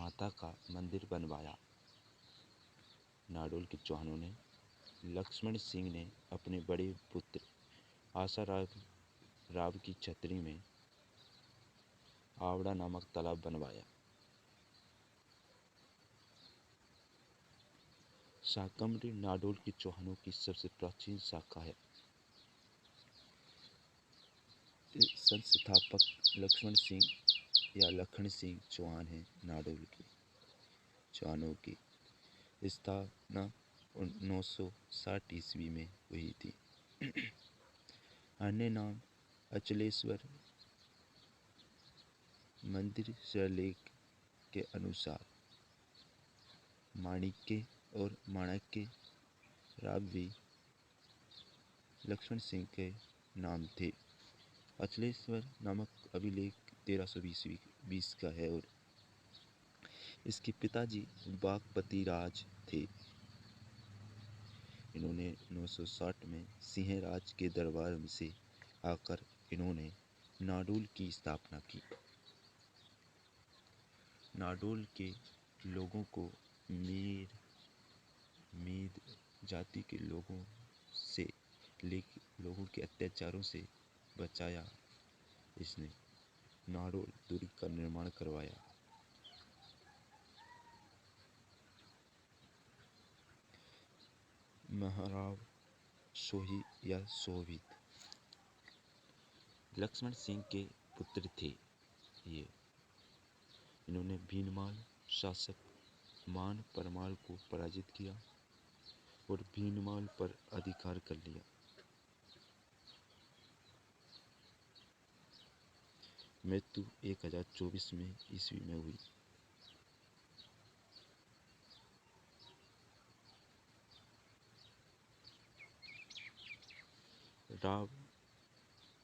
माता का मंदिर बनवाया। नाडोल के चौहानों ने। लक्ष्मण सिंह ने अपने बड़े पुत्र आसाराम की छतरी में आवड़ा नामक तालाब बनवाया। शाकंभरी नाडोल के चौहानों की सबसे प्राचीन शाखा है। संस्थापक लक्ष्मण सिंह या लखन सिंह चौहान हैं। नाडोल के चौहानों की स्थापना 960 ईस्वी में हुई थी। अन्य नाम अचलेश्वर मंदिर शिलालेख के अनुसार माणिक्य और माणक्य राव भी लक्ष्मण सिंह के नाम थे। अचलेश्वर नामक अभिलेख 1320 का है और इसके पिताजी बागपति राज थे। इन्होंने 960 में सिंहराज के दरबार से आकर इन्होंने नाडोल की स्थापना की। नाडोल के लोगों को मीर जाति के लोगों के अत्याचारों से बचाया। इसने नाडोल दुर्ग का निर्माण करवाया। महाराव सोही या शोभित लक्ष्मण सिंह के पुत्र थे। ये इन्होंने भीनमाल शासक मान परमाल को पराजित किया और भीनमाल पर अधिकार कर लिया। मृत्यु 1024 ईस्वी में हुई। राव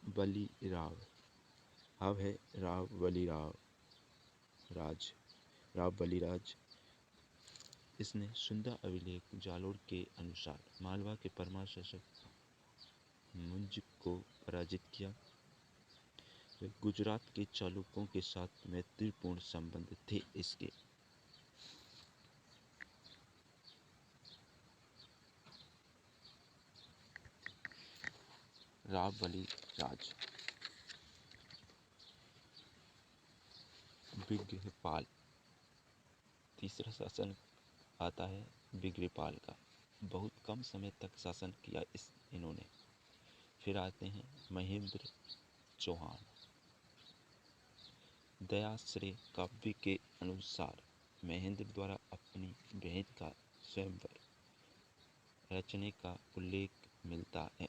बली राज। इसने सुंदर अभिलेख जालोर के अनुसार मालवा के परमार शासक मुंज को पराजित किया। गुजरात के चालुक्यों के साथ मैत्रीपूर्ण संबंध थे इसके। राव बली राज विग्रहपाल। तीसरा शासन आता है विग्रहपाल का। बहुत कम समय तक शासन किया इन्होंने। फिर आते हैं महेंद्र चौहान। दयाश्रय काव्य के अनुसार महेंद्र द्वारा अपनी बहन का स्वयंवर रचने का उल्लेख मिलता है,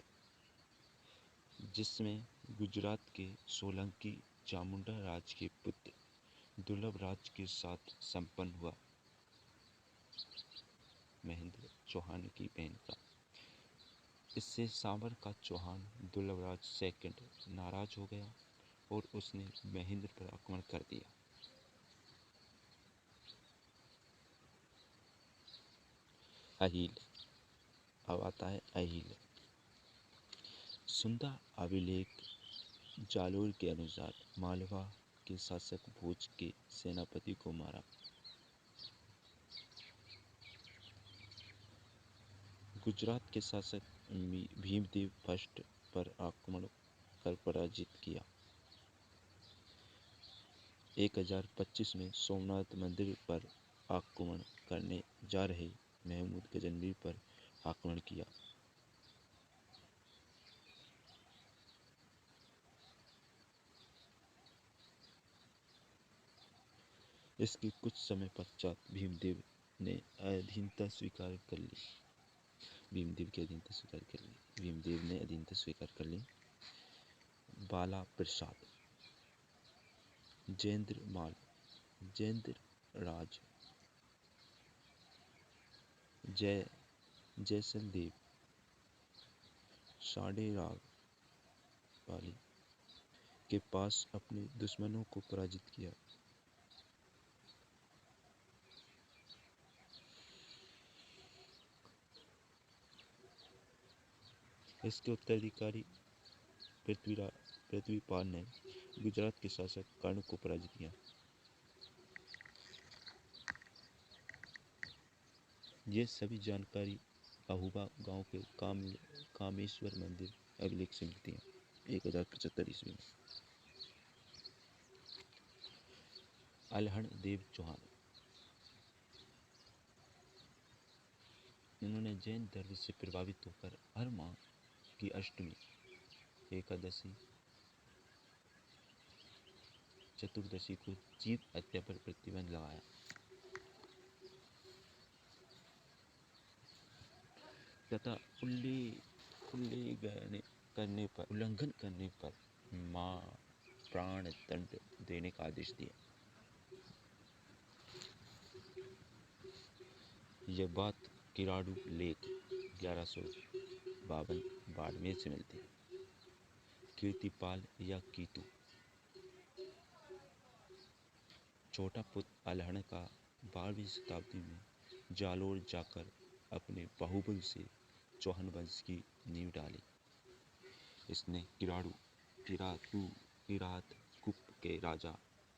जिसमें गुजरात के सोलंकी चामुंडा राज के पुत्र दुर्लभ राज के साथ संपन्न हुआ। महेंद्र चौहान की बहन का। इससे सांवर का चौहान दुर्लभ राज सेकंड नाराज हो गया और उसने महेंद्र पर आक्रमण कर दिया। अहील। अब आता है अहील। सुंदर अभिलेख जालोर के अनुसार मालवा के शासक भोज के सेनापति को मारा। गुजरात के शासक भीमदेव फर्स्ट पर आक्रमण कर पराजित किया। 1025 में सोमनाथ मंदिर पर आक्रमण करने जा रहे महमूद गजनवी पर आक्रमण किया। इसके कुछ समय पश्चात भीमदेव ने अधीनता स्वीकार कर ली। बाला प्रसाद। जैन्द्र राज। जैसल देव साढ़े राग वाली के पास अपने दुश्मनों को पराजित किया। इसके उत्तराधिकारी पृथ्वीपाल ने गुजरात के शासक कर्ण को पराजित किया। ये सभी जानकारी अहूबा गांव के कामेश्वर मंदिर अभिलेख से मिलती है 1075 ईस्वी में। अल्हड़ देव चौहान, इन्होंने जैन धर्म से प्रभावित होकर हर माह की अष्टमी, एकादशी, चतुर्दशी को जीव हत्या पर प्रतिबंध लगाया। तथा उल्लंघन करने पर प्राण दंड देने का आदेश दिया। यह बात किराड़ू लेख 1152 बाड़मेर से मिलती है। कीर्तिपाल या कीतू, छोटा पुत्र अल्हड़ का 12वीं शताब्दी में जालोर जाकर अपने बाहुबल से चौहान वंश की नींव डाली। इसने किरातकुप के राजा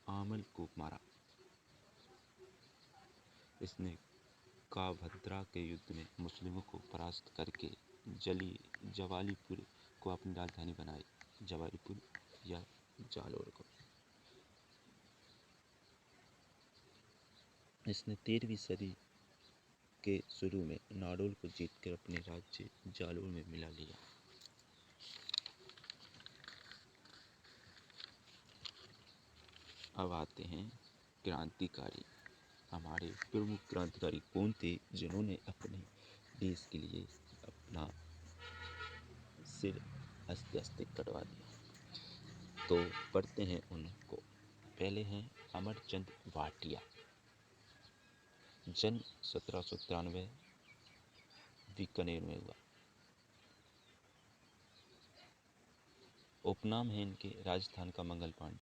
आमल को मारा। इसने काभद्रा के युद्ध में मुस्लिमों को परास्त करके जवालीपुर को अपनी राजधानी बनाई। जवालीपुर या जालोर को। इसने 13वीं सदी के शुरू में नाडोल को जीतकर अपने राज्य जालोर में मिला लिया। अब आते हैं क्रांतिकारी। हमारे प्रमुख क्रांतिकारी कौन थे जिन्होंने अपने देश के लिए अपना सिर हंसते हंसते कटवा दिया? तो पढ़ते हैं उनको। पहले हैं अमरचंद भाटिया, जन्म 1793 बीकानेर में हुआ। उपनाम है इनके राजस्थान का मंगल पांडे।